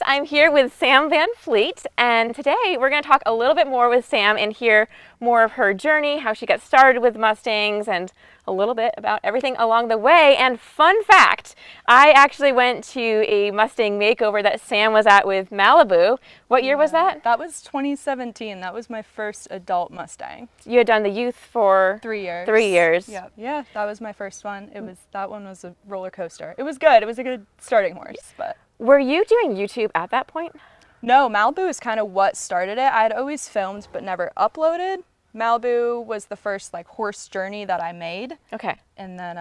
I'm here with Sam VanFleet, and today we're going to talk a little bit more with Sam and hear more of her journey, how she got started with Mustangs, and a little bit about everything along the way. And fun fact, I actually went to a Mustang makeover that Sam was at with Malibu. What year was that? That was 2017. That was my first adult Mustang. You had done the youth for 3 years. 3 years. Yeah, that was my first one. That one was a roller coaster. It was good. It was a good starting horse, but Were you doing YouTube at that point? no, Malibu is kind of what started it. I had always filmed but never uploaded. Malibu was the first like horse journey that I made. Okay. And then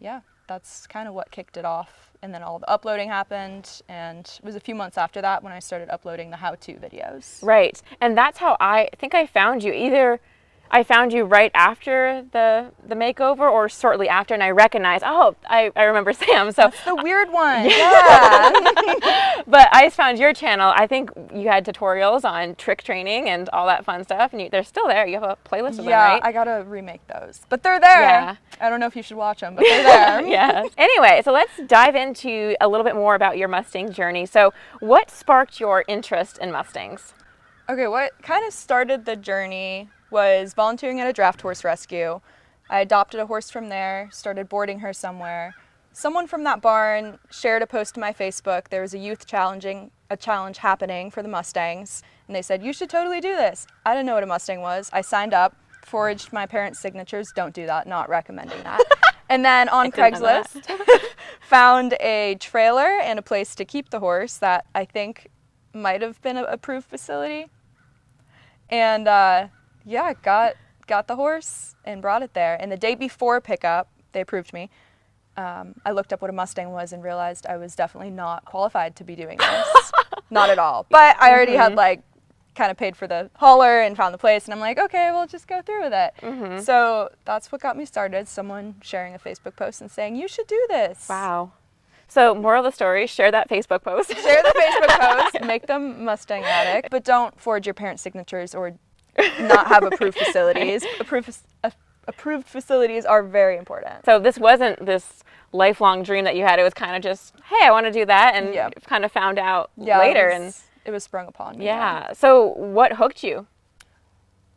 yeah, that's kind of what kicked it off. And then all the uploading happened, and it was a few months after that when I started uploading the how-to videos. Right. And that's how I think I found you. Either I found you right after the makeover or shortly after, and I recognized, oh, I remember Sam. So That's the weird one. Yeah. but I found your channel. I think you had tutorials on trick training and all that fun stuff, and they're still there. You have a playlist of them, right? I gotta remake those, but they're there. Yeah. I don't know if you should watch them, but they're there. Yeah. Anyway, so let's dive into a little bit more about your Mustang journey. So what sparked your interest in Mustangs? Okay, what kind of started the journey was volunteering at a draft horse rescue. I adopted a horse from there, started boarding her somewhere. Someone from that barn shared a post to my Facebook. There was a youth challenge happening for the Mustangs, and they said, you should totally do this. I didn't know what a Mustang was. I signed up, forged my parents' signatures. Don't do that, not recommending that. And then on Craigslist, found a trailer and a place to keep the horse that I think might have been an approved facility. And yeah, got the horse and brought it there. And the day before pickup, they approved me. I looked up what a Mustang was and realized I was definitely not qualified to be doing this. Not at all. But I already had like kind of paid for the hauler and found the place, and I'm like, okay, we'll just go through with it. So that's what got me started. Someone sharing a Facebook post and saying, you should do this. Wow. So moral of the story, share that Facebook post. Share the Facebook post, make them Mustang addict, but don't forge your parents' signatures or not have approved facilities. Approved facilities are very important. So this wasn't this lifelong dream that you had. It was kind of just, hey, I want to do that, and kind of found out later. It was sprung upon me. Yeah. So what hooked you?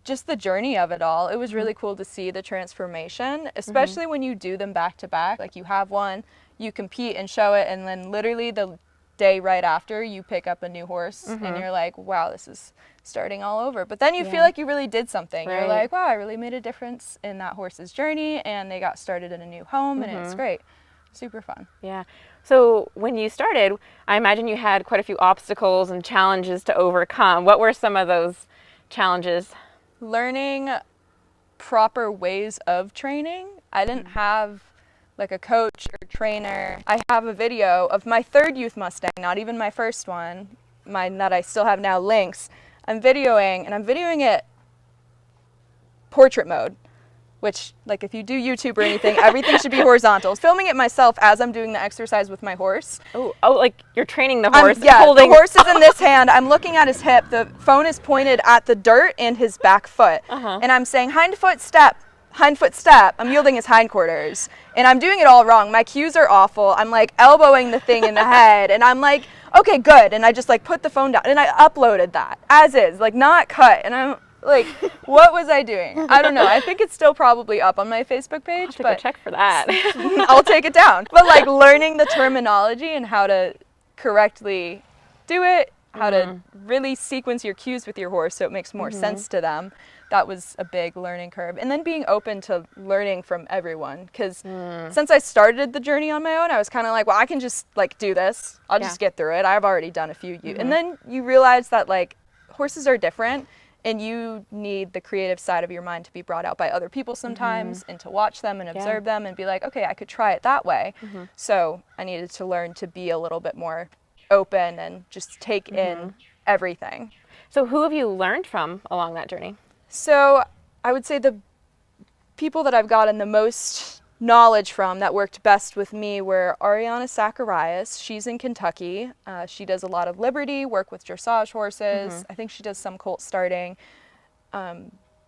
Just the journey of it all. It was really cool to see the transformation, especially when you do them back to back. Like you have one, you compete and show it, and then literally the day right after you pick up a new horse and you're like, wow, this is starting all over. But then you feel like you really did something. You're like, wow, I really made a difference in that horse's journey, and they got started in a new home, and it's great. Super fun. Yeah. So when you started, I imagine you had quite a few obstacles and challenges to overcome. What were some of those challenges? Learning proper ways of training. I didn't have like a coach or trainer. I have a video of my third youth Mustang, not even my first one, mine that I still have now, Lynx. I'm videoing it portrait mode, which like if you do YouTube or anything, everything should be horizontal. I was filming it myself as I'm doing the exercise with my horse. Oh, like you're training the horse. The horse is in this hand. I'm looking at his hip. The phone is pointed at the dirt and his back foot. And I'm saying hind foot step. I'm yielding his hindquarters, and I'm doing it all wrong. My cues are awful. I'm like elbowing the thing in the head, and I'm like, okay, good. And I just like put the phone down, and I uploaded that as is, like not cut. And I'm like, what was I doing? I don't know. I think it's still probably up on my Facebook page, I'll have to go check for that. I'll take it down. But like learning the terminology and how to correctly do it, how to really sequence your cues with your horse so it makes more sense to them. That was a big learning curve. And then being open to learning from everyone. Because since I started the journey on my own, I was kind of like, well, I can just like do this. I'll just get through it. I've already done a few. And then you realize that like horses are different, and you need the creative side of your mind to be brought out by other people sometimes, and to watch them and observe them and be like, okay, I could try it that way. So I needed to learn to be a little bit more open and just take in everything. So who have you learned from along that journey? So I would say the people that I've gotten the most knowledge from that worked best with me were Ariana Zacharias. She's in Kentucky. She does a lot of Liberty, work with dressage horses. I think she does some colt starting.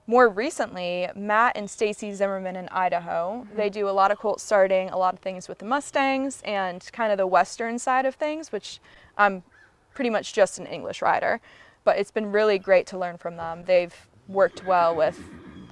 More recently, Matt and Stacy Zimmerman in Idaho. They do a lot of colt starting, a lot of things with the Mustangs, and kind of the Western side of things, which I'm pretty much just an English rider. But it's been really great to learn from them. They've worked well with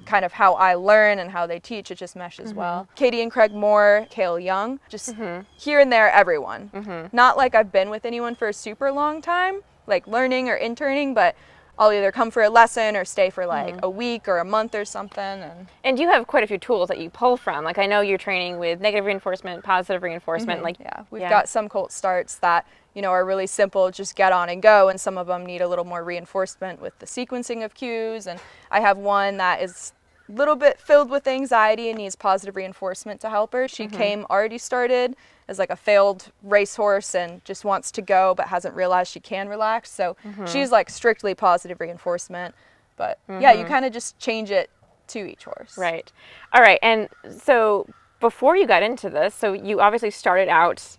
kind of how I learn and how they teach. It just meshes well. Katie and Craig Moore, Kale Young, just here and there, everyone. Not like I've been with anyone for a super long time, like learning or interning, but I'll either come for a lesson or stay for like a week or a month or something. And you have quite a few tools that you pull from. Like I know you're training with negative reinforcement, positive reinforcement. Like yeah, we've got some colt starts that, you know, are really simple, just get on and go, and some of them need a little more reinforcement with the sequencing of cues. And I have one that is a little bit filled with anxiety and needs positive reinforcement to help her. She came already started as like a failed racehorse and just wants to go but hasn't realized she can relax. So she's like strictly positive reinforcement. But yeah, you kind of just change it to each horse. Right. All right. And so before you got into this, so you obviously started out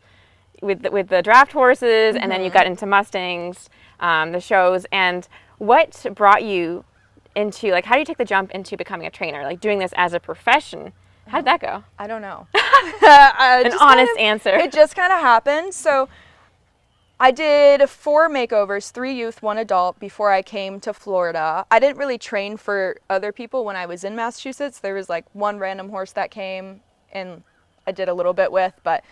with the draft horses, and then you got into Mustangs, the shows. And what brought you into, like, how do you take the jump into becoming a trainer, like doing this as a profession? How did that go? I don't know. An honest answer. It just kind of happened. So I did 4 makeovers, 3 youth, 1 adult, before I came to Florida. I didn't really train for other people when I was in Massachusetts. There was like one random horse that came and I did a little bit with, but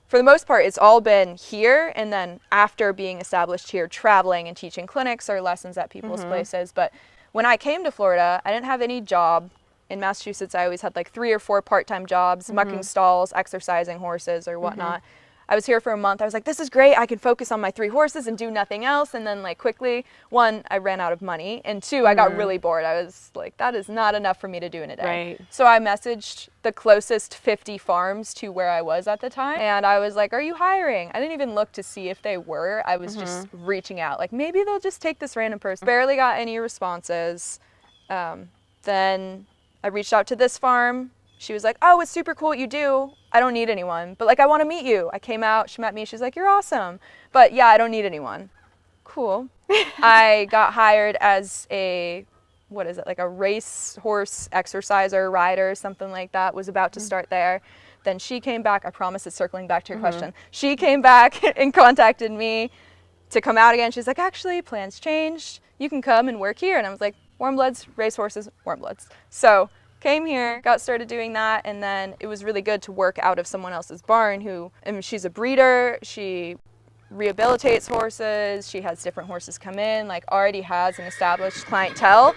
for the most part, it's all been here. And then after being established here, traveling and teaching clinics or lessons at people's places. But when I came to Florida, I didn't have any job. In Massachusetts, I always had like 3 or 4 part-time jobs, mucking stalls, exercising horses or whatnot. I was here for a month. I was like, this is great. I can focus on my 3 horses and do nothing else. And then like quickly, 1, I ran out of money. And 2, I got really bored. I was like, that is not enough for me to do in a day. Right. So I messaged the closest 50 farms to where I was at the time. And I was like, are you hiring? I didn't even look to see if they were. I was just reaching out. Like maybe they'll just take this random person. Barely got any responses. Then I reached out to this farm. She was like, oh, it's super cool what you do. I don't need anyone, but like, I want to meet you. I came out, she met me. She's like, you're awesome. But yeah, I don't need anyone. Cool. I got hired as a, what is it? Like a race horse exerciser, rider, something like that. Was about to start there. Then she came back. I promise it's circling back to your question. She came back and contacted me to come out again. She's like, actually, plans changed. You can come and work here. And I was like, warm bloods, race horses, warm bloods. So came here, got started doing that, and then it was really good to work out of someone else's barn who, I mean, she's a breeder, she rehabilitates horses, she has different horses come in, like already has an established clientele,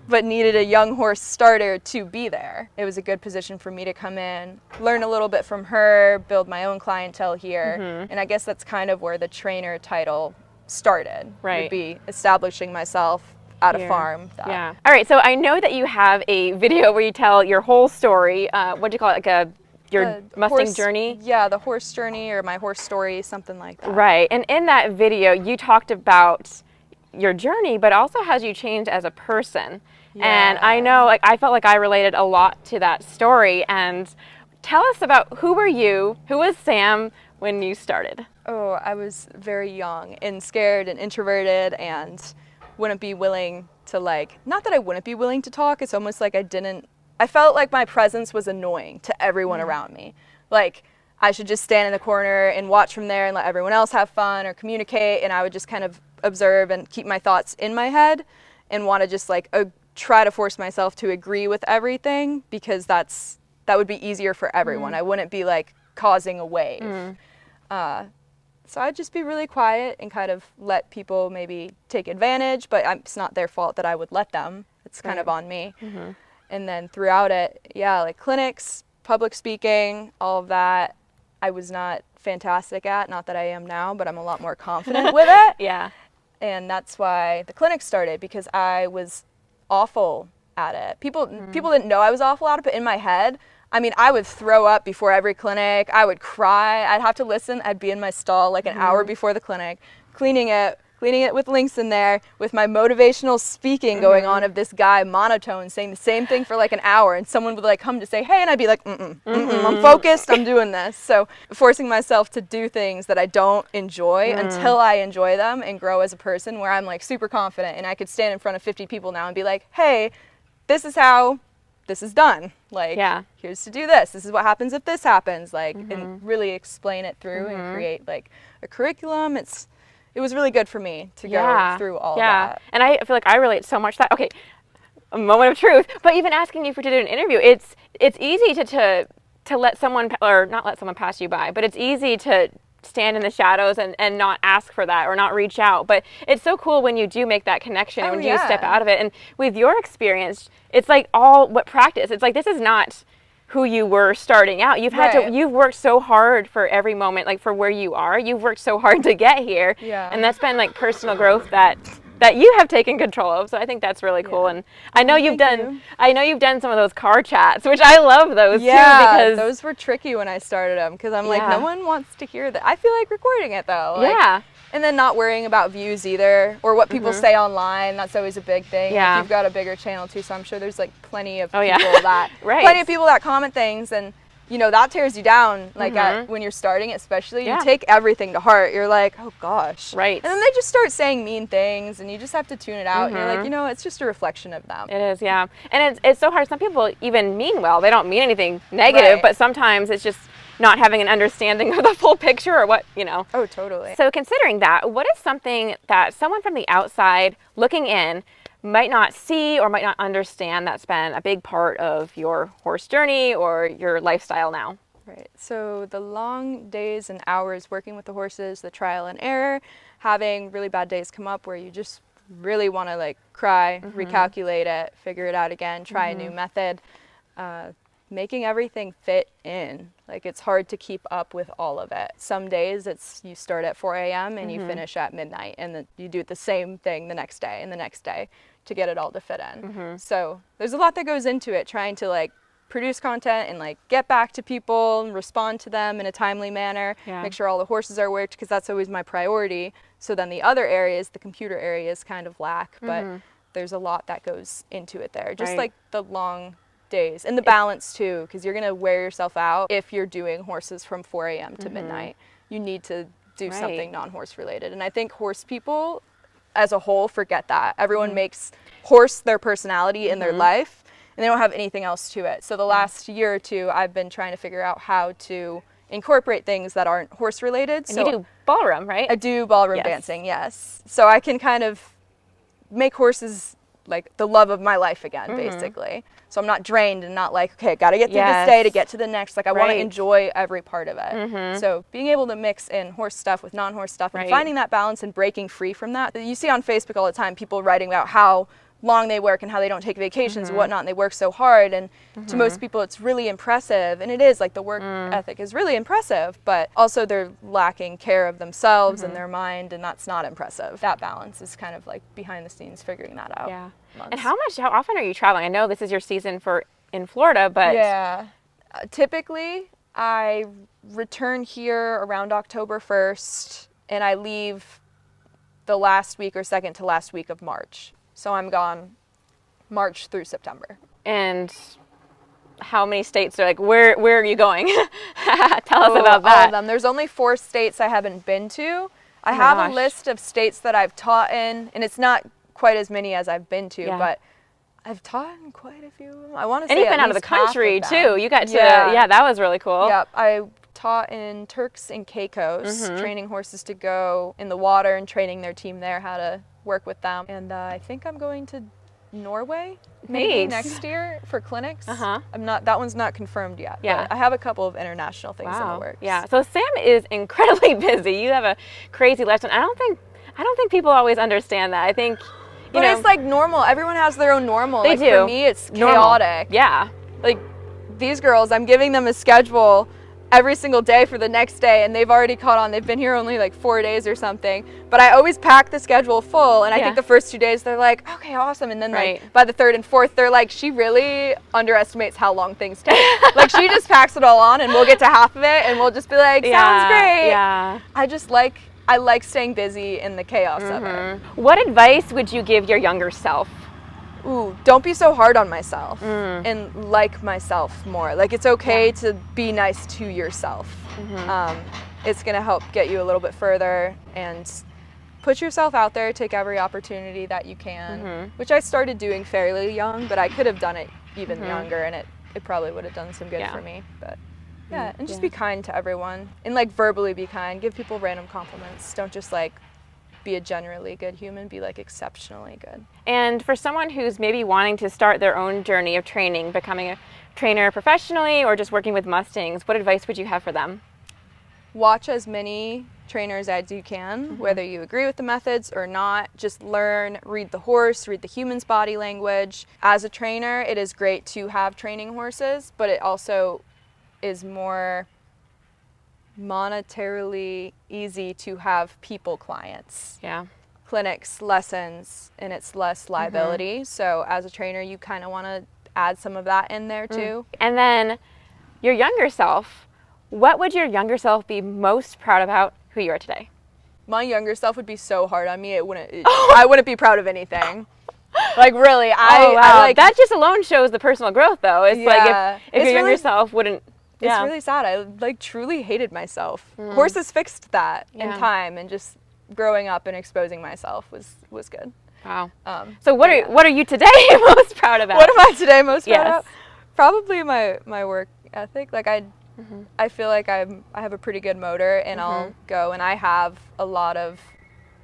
but needed a young horse starter to be there. It was a good position for me to come in, learn a little bit from her, build my own clientele here, and I guess that's kind of where the trainer title started, would be establishing myself at a farm. Yeah. All right. So I know that you have a video where you tell your whole story. What do you call it? Like your Mustang horse journey? Yeah, the horse journey or my horse story, something like that. Right. And in that video, you talked about your journey, but also how you changed as a person. Yeah. And I know, like, I felt like I related a lot to that story. And tell us about, who were you? Who was Sam when you started? Oh, I was very young and scared and introverted and wouldn't be willing to, like, not that I wouldn't be willing to talk, it's almost like I felt like my presence was annoying to everyone around me. Like, I should just stand in the corner and watch from there and let everyone else have fun or communicate, and I would just kind of observe and keep my thoughts in my head and want to just like try to force myself to agree with everything because that would be easier for everyone. I wouldn't be like causing a wave. So I'd just be really quiet and kind of let people maybe take advantage, but it's not their fault that I would let them. It's kind of on me. And then throughout it, yeah, like clinics, public speaking, all of that, I was not fantastic at. Not that I am now, but I'm a lot more confident with it. Yeah. And that's why the clinic started, because I was awful at it. People didn't know I was awful at it, but in my head, I mean, I would throw up before every clinic. I would cry. I'd have to listen. I'd be in my stall like an hour before the clinic, cleaning it with links in there, with my motivational speaking going on of this guy monotone saying the same thing for like an hour, and someone would like come to say, hey, and I'd be like, I'm focused, I'm doing this. So forcing myself to do things that I don't enjoy until I enjoy them and grow as a person, where I'm like super confident and I could stand in front of 50 people now and be like, hey, this is how this is done. Like, here's to do this. This is what happens if this happens. Like, and really explain it through and create like a curriculum. it was really good for me to go through all that. And I feel like I relate so much to that. Okay, a moment of truth. But even asking you to do an interview, it's easy to let someone, or not let someone pass you by, but it's easy to stand in the shadows and not ask for that or not reach out. But it's so cool when you do make that connection and when you step out of it. And with your experience, it's like all what practice. It's like this is not who you were starting out. You've had to, you've worked so hard for every moment, like for where you are. You've worked so hard to get here. Yeah. And that's been like personal growth that you have taken control of. So I think that's really cool. And I know you've done some of those car chats, which I love those too, because those were tricky when I started them, because I'm like, no one wants to hear that. I feel like recording it though. Like, and then not worrying about views either, or what people say online. That's always a big thing. Yeah. Like, you've got a bigger channel too, so I'm sure there's like plenty of people that plenty of people that comment things, and you know, that tears you down, like when you're starting, especially. You take everything to heart. You're like, oh gosh. Right. And then they just start saying mean things, and you just have to tune it out. And you're like, you know, it's just a reflection of them. It is, yeah. And it's so hard. Some people even mean well. They don't mean anything negative, but sometimes it's just not having an understanding of the full picture or what, you know. Oh, totally. So considering that, what is something that someone from the outside looking in might not see or might not understand that's been a big part of your horse journey or your lifestyle now? Right. So the long days and hours working with the horses, the trial and error, having really bad days come up where you just really want to like cry, recalculate it, figure it out again, try a new method, making everything fit in. Like, it's hard to keep up with all of it. Some days it's you start at 4 a.m. and you finish at midnight, and then you do the same thing the next day and the next day to get it all to fit in. So there's a lot that goes into it, trying to like produce content and like get back to people and respond to them in a timely manner, make sure all the horses are worked, because that's always my priority. So then the other areas, the computer areas, kind of lack, but there's a lot that goes into it there. Just like the long days and the balance too, because you're gonna wear yourself out if you're doing horses from 4 a.m. to midnight. You need to do something non-horse related, and I think horse people as a whole forget that. Everyone makes horse their personality in their life, and they don't have anything else to it. So the last year or two, I've been trying to figure out how to incorporate things that aren't horse related. And so you do ballroom, right? I do ballroom dancing, yes. So I can kind of make horses like the love of my life again, basically. So I'm not drained and not like, okay, got to get through this day to get to the next. Like, I want to enjoy every part of it. So being able to mix in horse stuff with non-horse stuff and finding that balance and breaking free from that. You see on Facebook all the time people writing about how long they work and how they don't take vacations and whatnot, and they work so hard, and to most people it's really impressive, and it is, like, the work ethic is really impressive, but also they're lacking care of themselves and their mind, and that's not impressive. That balance is kind of like behind the scenes figuring that out. And how often are you traveling? I know this is your season in Florida, but typically I return here around October 1st, and I leave the last week or second to last week of March. So I'm gone March through September. And how many states are like, where are you going? Tell us about that. All of them. There's only 4 states I haven't been to. I have a list of states that I've taught in, and it's not quite as many as I've been to, but I've taught in quite a few of them. I want to say, and you've been out of the country too. You got to, that was really cool. Yep, I taught in Turks and Caicos, training horses to go in the water and training their team there how to work with them. And I think I'm going to Norway maybe next year for clinics. I'm not, that one's not confirmed yet. But I have a couple of international things in the works. Yeah. So Sam is incredibly busy. You have a crazy lifestyle. I don't think people always understand that. I think you know, it's like normal. Everyone has their own normal. They like, do. For me, it's chaotic. Yeah. Like, these girls, I'm giving them a schedule every single day for the next day, and they've already caught on. They've been here only like 4 days or something, but I always pack the schedule full, and I think the first 2 days they're like, okay, awesome, and then like by the 3rd and 4th they're like, she really underestimates how long things take. Like, she just packs it all on, and we'll get to half of it and we'll just be like, sounds great. I like staying busy in the chaos of it. What advice would you give your younger self? Ooh, don't be so hard on myself, and like myself more. Like, it's okay to be nice to yourself. It's gonna help get you a little bit further, and put yourself out there, take every opportunity that you can, which I started doing fairly young, but I could have done it even younger, and it probably would have done some good for me. But and just be kind to everyone, and like verbally be kind. Give people random compliments. Don't just like be a generally good human, be like exceptionally good. And for someone who's maybe wanting to start their own journey of training, becoming a trainer professionally or just working with Mustangs, what advice would you have for them? Watch as many trainers as you can, whether you agree with the methods or not. Just learn, read the horse, read the human's body language. As a trainer, it is great to have training horses, but it also is more monetarily easy to have people clients. Yeah. Clinics, lessons, and it's less liability. So as a trainer, you kind of want to add some of that in there too. And then your younger self, what would your younger self be most proud about who you are today? My younger self would be so hard on me. I wouldn't be proud of anything. Like really, I like that just alone shows the personal growth though. It's like if your younger self wouldn't. It's really sad. I like truly hated myself. Horses fixed that in time, and just growing up and exposing myself was good. Wow. So what are you today most proud about? What am I today most proud of? Probably my work ethic. Like I feel like I have a pretty good motor, and I'll go, and I have a lot of,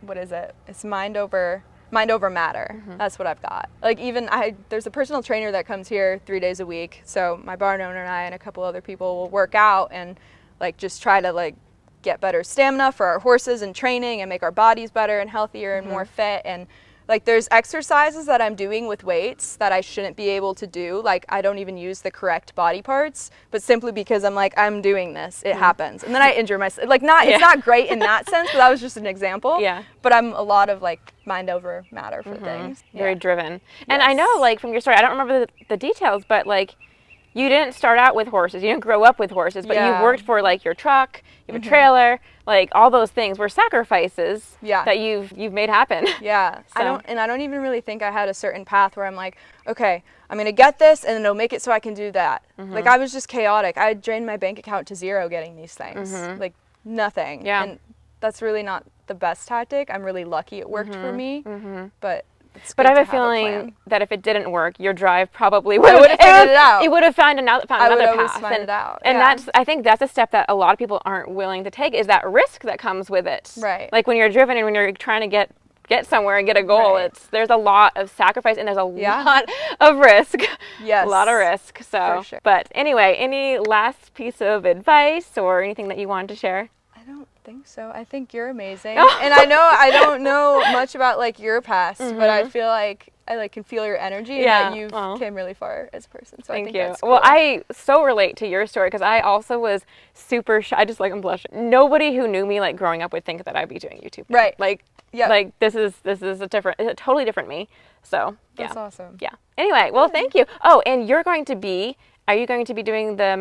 what is it? It's mind over matter. That's what I've got. Like even there's a personal trainer that comes here 3 days a week. So my barn owner and I and a couple other people will work out and like just try to like get better stamina for our horses and training and make our bodies better and healthier and more fit. And like there's exercises that I'm doing with weights that I shouldn't be able to do. Like I don't even use the correct body parts, but simply because I'm like, I'm doing this, it happens. And then I injure myself. Like it's not great in that sense, but that was just an example. Yeah. But I'm a lot of like mind over matter for things. Very driven. And I know like from your story, I don't remember the details, but like you didn't start out with horses. You didn't grow up with horses, but you've worked for like your truck, you have a trailer, like all those things were sacrifices that you've made happen. Yeah. So. I don't even really think I had a certain path where I'm like, okay, I'm going to get this and then it'll make it so I can do that. Like I was just chaotic. I drained my bank account to zero getting these things. Like nothing. Yeah. And that's really not the best tactic. I'm really lucky it worked for me. But I have a feeling that if it didn't work, your drive probably would have figured it out. It would have found another path. I would always find it out. And I think that's a step that a lot of people aren't willing to take, is that risk that comes with it. Right. Like when you're driven and when you're trying to get somewhere and get a goal, there's a lot of sacrifice and there's a lot of risk. Yes. A lot of risk. So, for sure. But anyway, any last piece of advice or anything that you wanted to share? I don't think so. I think you're amazing. And I know I don't know much about like your past, but I feel like I like can feel your energy and that you've came really far as a person. So Thank I think you. that's cool. Well, I so relate to your story because I also was super shy. I'm blushing. Nobody who knew me like growing up would think that I'd be doing YouTube. Right. Like like this is a totally different me. So that's awesome. Yeah. Anyway, well, thank you. Oh, and are you going to be doing the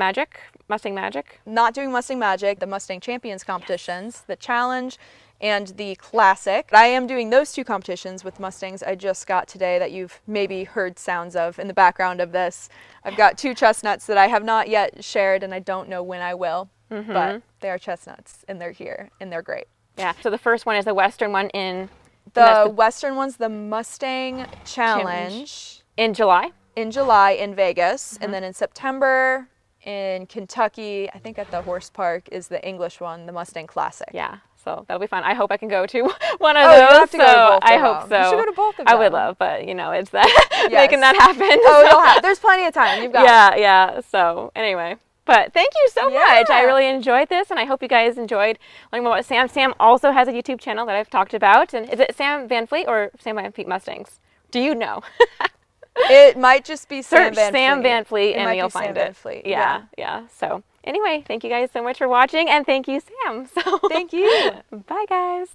Mustang Magic? Not doing Mustang Magic, the Mustang Champions competitions, the Challenge and the Classic. I am doing those two competitions with Mustangs I just got today that you've maybe heard sounds of in the background of this. I've got 2 chestnuts that I have not yet shared and I don't know when I will, but they are chestnuts and they're here and they're great. Yeah, so the first one is the Western one in... The Western one's the Mustang Challenge. In July? In July in Vegas, and then in September in Kentucky, I think at the horse park, is the English one, the Mustang Classic. Yeah, so that'll be fun. I hope I can go to one of those. You'll have to go to both I hope so. You should go to both of them. I would love, but you know, it's that making that happen. Oh, there's plenty of time. You've got Yeah. So anyway. But thank you so much. I really enjoyed this, and I hope you guys enjoyed learning more about Sam. Sam also has a YouTube channel that I've talked about. And is it Sam VanFleet or Sam VanFleet Mustangs? Do you know? It might just be Sam VanFleet. Sam VanFleet, and you'll find it. VanFleet. Yeah. So anyway, thank you guys so much for watching, and thank you, Sam. So thank you. Bye, guys.